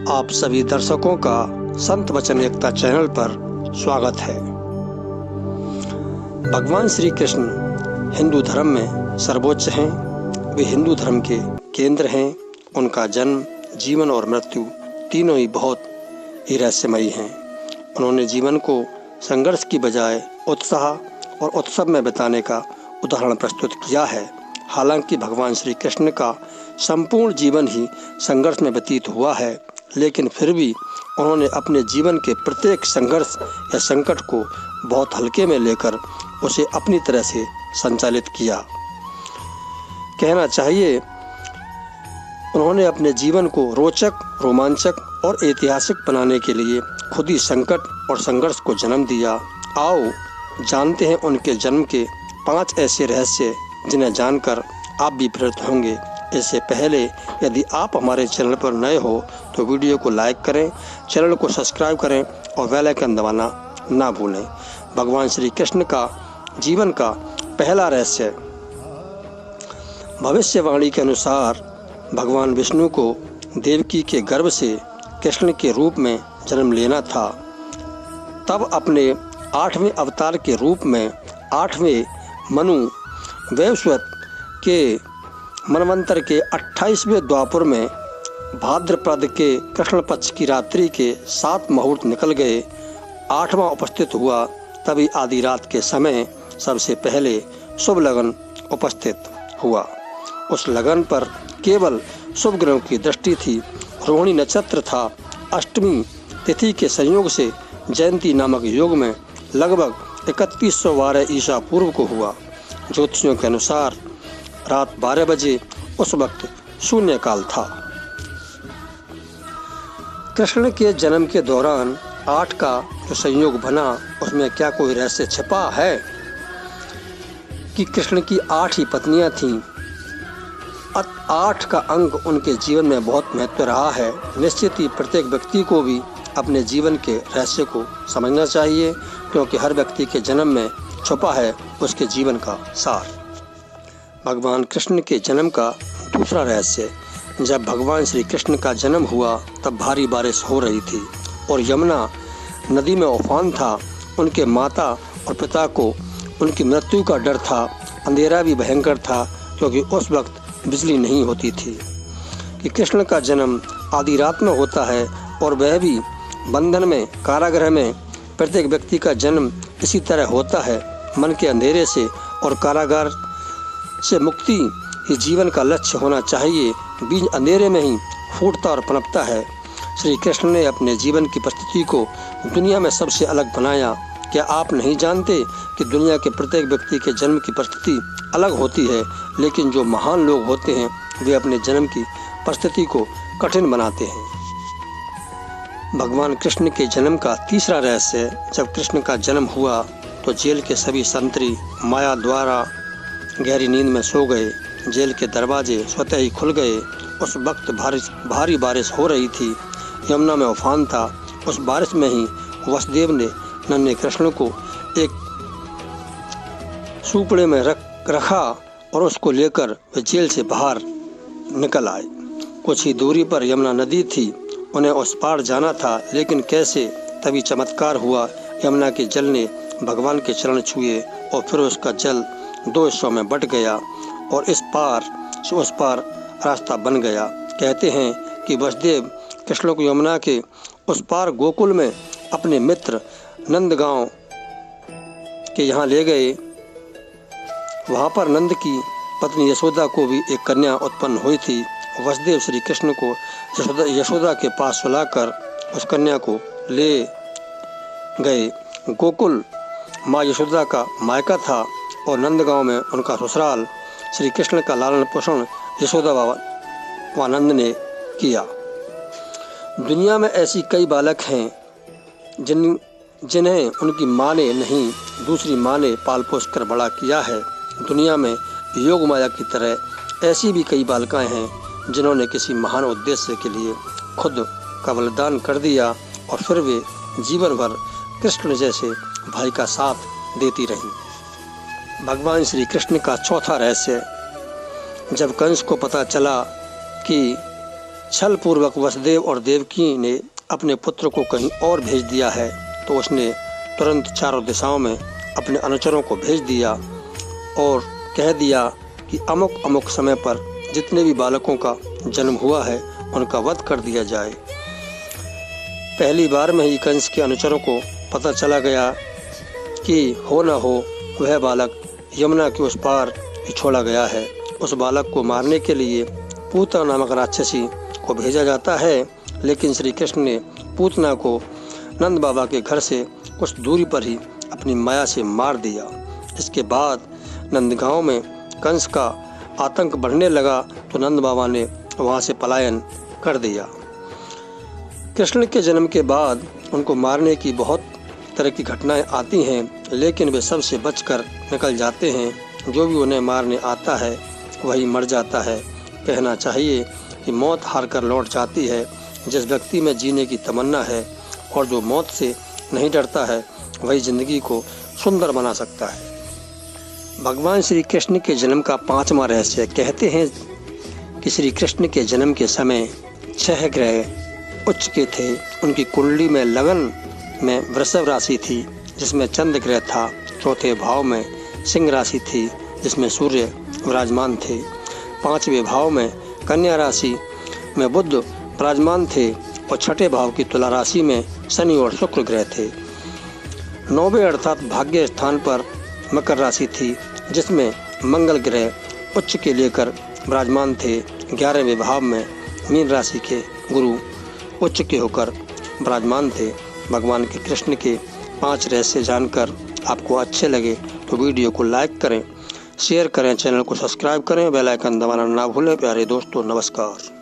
आप सभी दर्शकों का संत वचन एकता चैनल पर स्वागत है। भगवान श्री कृष्ण हिंदू धर्म में सर्वोच्च हैं। वे हिंदू धर्म के केंद्र हैं। उनका जन्म, जीवन और मृत्यु तीनों ही बहुत ही रहस्यमयी हैं। उन्होंने जीवन को संघर्ष की बजाय उत्साह और उत्सव में बिताने का उदाहरण प्रस्तुत किया है। हालांकि भगवान श्री कृष्ण का संपूर्ण जीवन ही संघर्ष में व्यतीत हुआ है, लेकिन फिर भी उन्होंने अपने जीवन के प्रत्येक संघर्ष या संकट को बहुत हल्के में लेकर उसे अपनी तरह से संचालित किया। कहना चाहिए, उन्होंने अपने जीवन को रोचक, रोमांचक और ऐतिहासिक बनाने के लिए खुद ही संकट और संघर्ष को जन्म दिया। आओ जानते हैं उनके जन्म के 5 ऐसे रहस्य जिन्हें जानकर आप भी प्रेरित होंगे। इससे पहले यदि आप हमारे चैनल पर नए हो तो वीडियो को लाइक करें, चैनल को सब्सक्राइब करें और बेल आइकन दबाना ना भूलें। भगवान श्री कृष्ण का जीवन का पहला रहस्य। भविष्यवाणी के अनुसार भगवान विष्णु को देवकी के गर्भ से कृष्ण के रूप में जन्म लेना था। तब अपने 8वें अवतार के रूप में 8वें मनु वैवस्वत के मनवंतर के 28वें द्वापर में भाद्रपद के कृष्ण पक्ष की रात्रि के 7 मुहूर्त निकल गए। 8वां उपस्थित हुआ। तभी आधी रात के समय सबसे पहले शुभ लगन उपस्थित हुआ। उस लगन पर केवल शुभ ग्रहों की दृष्टि थी। रोहिणी नक्षत्र था। अष्टमी तिथि के संयोग से जयंती नामक योग में लगभग 3112 ईसा पूर्व को हुआ। ज्योतिषियों के अनुसार रात 12 बजे उस वक्त शून्य काल था। कृष्ण के जन्म के दौरान 8 का जो संयोग बना, उसमें क्या कोई रहस्य छिपा है कि कृष्ण की 8 ही पत्नियां थीं। 8 का अंक उनके जीवन में बहुत महत्व रहा है। निश्चित ही प्रत्येक व्यक्ति को भी अपने जीवन के रहस्य को समझना चाहिए, क्योंकि हर व्यक्ति के जन्म में छुपा है उसके जीवन का सार। भगवान कृष्ण के जन्म का दूसरा रहस्य। जब भगवान श्री कृष्ण का जन्म हुआ तब भारी बारिश हो रही थी और यमुना नदी में उफान था। उनके माता और पिता को उनकी मृत्यु का डर था। अंधेरा भी भयंकर था, क्योंकि उस वक्त बिजली नहीं होती थी। कि कृष्ण का जन्म आधी रात में होता है और वह भी बंधन में, कारागृह में। प्रत्येक व्यक्ति का जन्म इसी तरह होता है, मन के अंधेरे से, और कारागार से मुक्ति ही जीवन का लक्ष्य होना चाहिए। बीज अंधेरे में ही फूटता और पनपता है। श्री कृष्ण ने अपने जीवन की परिस्थिति को दुनिया में सबसे अलग बनाया। क्या आप नहीं जानते कि दुनिया के प्रत्येक व्यक्ति के जन्म की परिस्थिति अलग होती है, लेकिन जो महान लोग होते हैं वे अपने जन्म की परिस्थिति को कठिन बनाते हैं। भगवान कृष्ण के जन्म का तीसरा रहस्य। जब कृष्ण का जन्म हुआ तो जेल के सभी संतरी माया द्वारा गहरी नींद में सो गए। जेल के दरवाजे स्वतः ही खुल गए। उस वक्त भारी बारिश हो रही थी। यमुना में उफान था। उस बारिश में ही वसुदेव ने नन्हे कृष्ण को एक सुपड़े में रखा और उसको लेकर वे जेल से बाहर निकल आए। कुछ ही दूरी पर यमुना नदी थी। उन्हें उस पार जाना था, लेकिन कैसे? तभी चमत्कार हुआ। यमुना के जल ने भगवान के चरण छुए और फिर उसका जल 2 हिस्सों में बट गया और इस पार से उस पार रास्ता बन गया। कहते हैं कि वसुदेव कृष्ण को यमुना के उस पार गोकुल में अपने मित्र नंदगांव के यहाँ ले गए। वहाँ पर नंद की पत्नी यशोदा को भी एक कन्या उत्पन्न हुई थी। वसुदेव श्री कृष्ण को यशोदा के पास सुलाकर उस कन्या को ले गए। गोकुल माँ यशोदा का मायका था और नंदगांव में उनका ससुराल। श्री कृष्ण का लालन पोषण यशोदा व नंद ने किया। दुनिया में ऐसी कई बालक हैं जिन्हें उनकी माँ ने नहीं, दूसरी माँ ने पाल पोस कर बड़ा किया है। दुनिया में योग माया की तरह ऐसी भी कई बालिकाएं हैं जिन्होंने किसी महान उद्देश्य के लिए खुद का बलिदान कर दिया और फिर वे जीवन भर कृष्ण जैसे भाई का साथ देती रहीं। भगवान श्री कृष्ण का चौथा रहस्य। जब कंस को पता चला कि छल पूर्वक वसुदेव और देवकी ने अपने पुत्र को कहीं और भेज दिया है तो उसने तुरंत चारों दिशाओं में अपने अनुचरों को भेज दिया और कह दिया कि अमुक अमुक समय पर जितने भी बालकों का जन्म हुआ है उनका वध कर दिया जाए। पहली बार में ही कंस के अनुचरों को पता चला गया कि हो न हो वह बालक यमुना के उस पार ही छोड़ा गया है। उस बालक को मारने के लिए पूतना नामक राक्षसी को भेजा जाता है, लेकिन श्री कृष्ण ने पूतना को नंद बाबा के घर से कुछ दूरी पर ही अपनी माया से मार दिया। इसके बाद नंदगांव में कंस का आतंक बढ़ने लगा तो नंद बाबा ने वहां से पलायन कर दिया। कृष्ण के जन्म के बाद उनको मारने की बहुत तरह की घटनाएं आती हैं, लेकिन वे सबसे बचकर निकल जाते हैं। जो भी उन्हें मारने आता है वही मर जाता है। कहना चाहिए कि मौत हार कर लौट जाती है। जिस व्यक्ति में जीने की तमन्ना है और जो मौत से नहीं डरता है वही जिंदगी को सुंदर बना सकता है। भगवान श्री कृष्ण के जन्म का 5वां रहस्य। कहते हैं कि श्री कृष्ण के जन्म के समय 6 ग्रह उच्च के थे। उनकी कुंडली में लगन में वृषभ राशि थी जिसमें चंद्र ग्रह था। चौथे भाव में सिंह राशि थी जिसमें सूर्य विराजमान थे। 5वें भाव में कन्या राशि में बुध विराजमान थे और 6ठे भाव की तुला राशि में शनि और शुक्र ग्रह थे। 9वें अर्थात भाग्य स्थान पर मकर राशि थी जिसमें मंगल ग्रह उच्च के लेकर विराजमान थे। 11वें भाव में मीन राशि के गुरु उच्च के होकर विराजमान थे। भगवान के कृष्ण के 5 रहस्य जानकर आपको अच्छे लगे तो वीडियो को लाइक करें, शेयर करें, चैनल को सब्सक्राइब करें, बेल आइकन दबाना ना भूलें। प्यारे दोस्तों, नमस्कार।